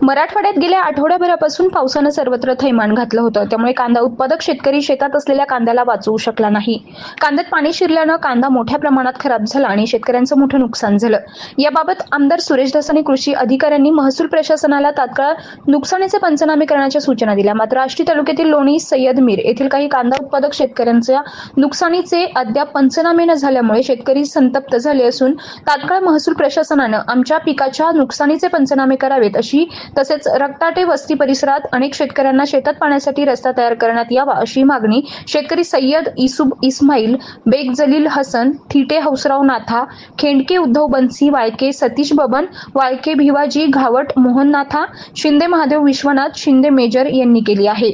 मराठवाड्यात गेल्या आठवड्याभरापासून पावसानं सर्वत्र थैमान घातलं होतं, त्यामुळे कांदा उत्पादक शेतकरी शेतात असलेल्या कांद्याला वाचवू शकला नाही. कांद्यात पाणी शिरल्यानं कांदा मोठ्या प्रमाणात खराब झाला आणि शेतकऱ्यांचं मोठं नुकसान झालं. याबाबत आमदार सुरेश धसानी कृषी अधिकाऱ्यांनी महसूल प्रशासनाला तात्काळ नुकसानीचे पंचनामे करण्याच्या सूचना दिल्या. मात्र आष्टी तालुक्यातील लोणी सय्यदमीर येथील काही कांदा उत्पादक शेतकऱ्यांच्या नुकसानीचे अद्याप पंचनामे न झाल्यामुळे शेतकरी संतप्त झाले असून तात्काळ महसूल प्रशासनानं आमच्या पिकाच्या नुकसानीचे पंचनामे करावेत अशी, तसेच रक्ताटे वस्ती परिसरात अनेक शेतकऱ्यांना शेतात पाण्यासाठी रस्ता तयार करण्यात यावा अशी मागणी शेतकरी सय्यद इसूब इस्माईल, बेग जलील हसन, थिटे हौसराव नाथा, खेंडके उद्धव बन्सी, वाळके सतीश बबन, वाळके भिवाजी घावट, मोहन नाथा, शिंदे महादेव विश्वनाथ, शिंदे मेजर यांनी केली आहे.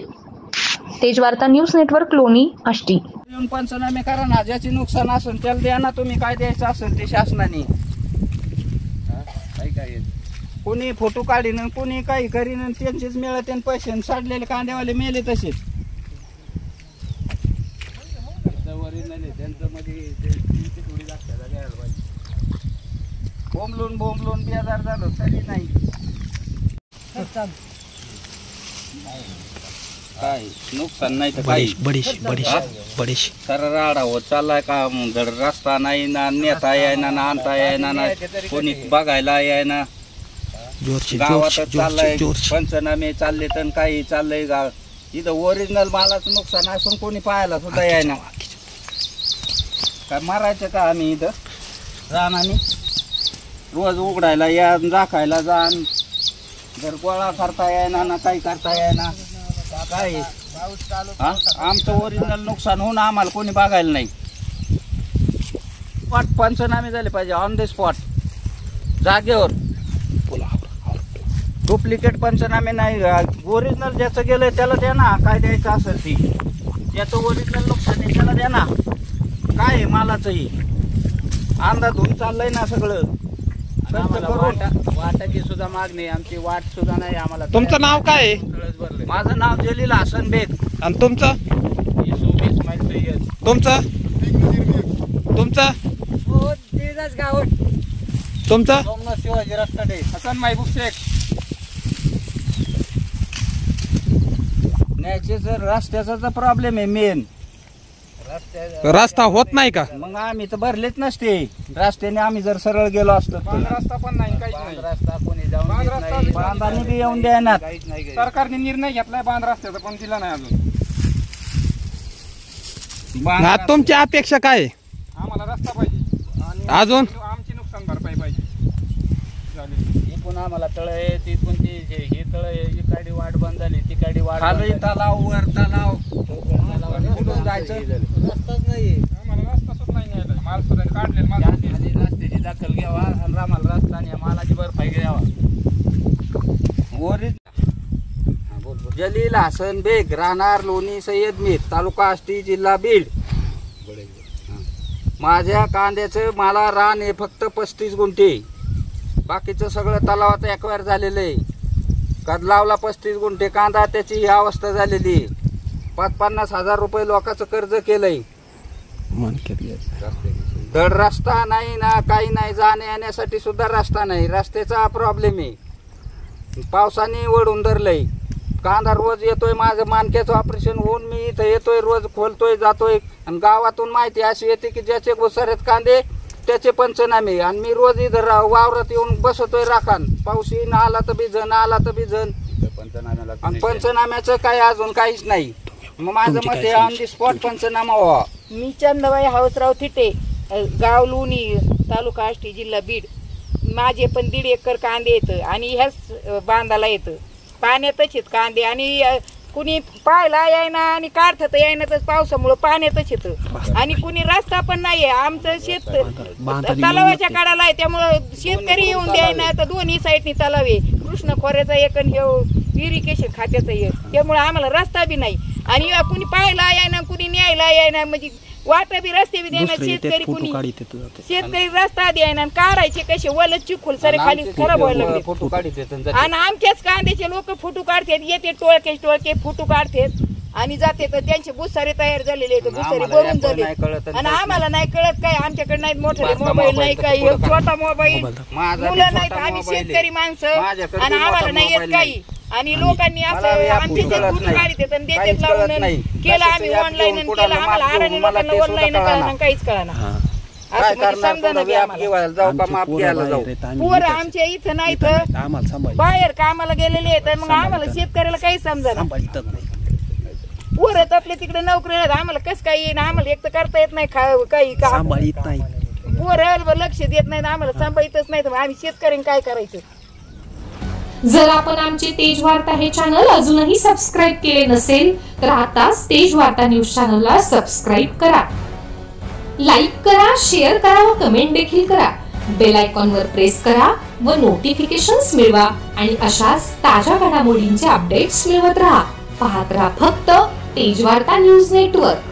तेजवार्ता न्यूज नेटवर्क, लोणी, आष्टी. पंचनामे करा ना, ज्याचे नुकसान असेल त्याला द्या ना तुम्ही, काय द्यायचं असेल ते शासनाने. कोणी फोटो काढीन, कोणी काही करीन, त्यांचेच मिळते पैसे. साडलेले कांद्यावाले मेले तसेच. बोंबलून बोंबलून बेजार झालो तरी नाही. काय नुकसान नाही तर काही सारा राडा होत चाललाय. का धड रस्ता नाही ना, नेता यायना ना, आणता यायना ना, कोणी बघायला यायना. गावातच चाललंय पंचनामे चालले तर काही चाललंय. गाव इथं ओरिजिनल मालाचं नुकसान असून कोणी पाहायला सुद्धा यायना. काय मारायचं का आम्ही इथं रानाने? रोज उघडायला या, राखायला जा, जर गोळा करता यायना ना, काही करता यायना. काय आमचं ओरिजिनल नुकसान होऊन आम्हाला कोणी बघायला नाही. स्पॉट पंचनामे झाले पाहिजे, ऑन द स्पॉट, जागेवर. डुप्लिकेट पंचनामे नाही. ओरिजिनल ज्याचं गेलंय त्याला द्या ना, काय द्यायचं असेल ती. ज्याचं ओरिजिनल नुकसान आहे त्याला द्या ना. काय आहे मालाचंही अंदाज होऊन चाललंय ना सगळं. वाटाची सुद्धा मागणी, आमची वाट सुद्धा नाही आम्हाला. तुमचं नाव काय आहे? माझं नाव जलील हसन बेग. आणि तुमचं? इसूब इस्माईल सय्यद. तुमचं? तुमचं? गावट. तुमचं? सोमनाथ शिवाजी रक्ताटे. हसन महबूब शेख. न्यायचे जर रस्त्याचा प्रॉब्लेम आहे मेन. रस्ता होत नाही का? मग आम्ही तर भरलेच नसते. रस्त्याने आम्ही जर सरळ गेलो असतो. रस्ता पण नाही, काहीच नाही. रस्ता कोणी जाऊन बांधाने बी येऊन द्यायना. सरकारने निर्णय घेतलाय बांध रस्त्याचा, पण दिला नाही अजून. तुमची अपेक्षा काय आहे? आम्हाला रस्ता पाहिजे आणि अजून आमची नुकसान भरपाई पाहिजे. इथून आम्हाला तळ आहे, तिथून हे तळ आहे, इकडे वाट बंद झाली, तिकडे वाट तलाव, वर तलाव, कुठून जायचं? रस्ताच नाही. आम्हाला रस्ता सुद्धा नाही. माल सुद्धा काढलेला माल. रस्त्याची दखल घ्यावा आणि आम्हाला रस्ता आणि मालाची भरपाई घ्यावा. जलील हसन बेग, राहणार लोणी सय्यदमीर, तालुका आष्टी, जिल्हा बीड. माझ्या कांद्याचं मला रान आहे फक्त 35 गुंठे. बाकीचं सगळं तलावात एक्वायर झालेलं आहे. कद लावला 35 गुंठे कांदा, त्याची ही अवस्था झालेली आहे. 50-50 हजार रुपये लोकांचं कर्ज केलंय. धड रस्ता नाही ना, काही नाही. जाण्या येण्यासाठी सुद्धा रस्ता नाही. रस्त्याचा प्रॉब्लेम आहे. पावसाने वळून धरलंय. कांदा रोज येतोय. माझं मानक्याचं ऑपरेशन होऊन मी इथं येतोय, रोज खोलतोय, जातोय. आणि गावातून माहिती अशी येते की ज्याचे घुसरेत कांदे त्याचे पंचनामे. आणि मी रोज इथं वावरात येऊन बसतोय राखान. पाऊस येईन, आला तर भिजन, आला तर भिजन. आणि पंचनाम्याचं काही अजून काहीच नाही. मग माझं मत हे ऑन दी स्पॉट पंचनामा व्हावा. मी चंदाबाई हौसराव थिटे, गाव लोणी, तालुका आष्टी, जिल्हा बीड. माझे पण 1.5 एकर कांदे येतं आणि ह्याच बांधाला येतं. पाण्यातच येत कांदे आणि कुणी पाहायला यायना आणि काढत यायना तर पावसामुळे पाण्यातच येतं. आणि कुणी रस्ता पण नाहीये. आमचं शेत तलावाच्या काढायला आहे, त्यामुळं शेतकरी येऊन द्यायना. तर दोन्ही साईडनी तलाव आहे. कृष्ण खोऱ्याचा एक आणि हे इरिगेशन खात्याचा एक. त्यामुळे आम्हाला रस्ता बी नाही आणि कुणी पाहायला यायना, कुणी न्यायला यायना. म्हणजे वाटा बी रस्ते बी द्यायना. शेतकरी रस्ता द्यायना. काढायचे कसे वल चिखल सारे खाली खराब व्हायला लागले. आणि आमच्याच कांद्याचे लोक फोटो काढतात. येते टोळके फोटो काढतात. आणि जाते तर त्यांचे भुसारे तयार झालेले आहेत, भुसारे आम्हाला भरून ॲपल झाले नाही कळत आणि आणि आम्हाला नाही कळत काय. आमच्याकडे नाही मोठे बारका मोबाईल नाही मोबाईल तर काही, पुढं करा. छोटा मोबाईल माझा बी मुलं छोटा नाहीत. आम्ही मोबाईल आहे. शेतकरी माणसं माझ्याकडे आणि बी आम्हाला मोठा नाही येत मोबाईल काही. आणि लोकांनी मला असं बी आमचे आपण जे कळत दूध नाही. काढते तर देतात काहीच लावून कळत नाही. केलं आम्ही कशाचं ऑनलाईन ॲप केलं. घेऊन आम्हाला कुणाला अडाणी मला लोकांना ते सुद्धा ऑनलाईन कळेना. कळणार काहीच कळणार. काय असं म्हणजे करणार समजा पुन्हा नाही व्याप आम्हाला. घेवायला जाऊ का माप घ्यायला जाऊ. पोरं आमच्या इथं नाही तर आम्हाला सांभाळ बाहेर कामाला गेलेले आहेत. मग आम्हाला शेतकऱ्याला काही समजा सांभाळतात नाही. पोरं तर आपल्या तिकडे नोकरी आहेत. आम्हाला कसं काही येईन, आम्हाला एक तर करता येत नाही काही काम. सांभाळीत नाही. पोरं लक्ष देत नाहीत, आम्हाला सांभाळतच नाही. तर आम्ही शेतकऱ्यांनी काय करायचं. जर आपण आमचे तेज वार्ता हे चॅनल अजूनही सबस्क्राईब केले नसेल तर आताच तेज वार्ता न्यूज चॅनलला सबस्क्राईब करा, लाईक करा, शेअर करा व कमेंट देखील करा. बेल आयकॉनवर प्रेस करा व नोटिफिकेशन्स मिळवा आणि अशाच ताज्या घडामोडींचे अपडेट्स मिळवत राहा. पाहत राहा फक्त तेज वार्ता न्यूज नेटवर्क.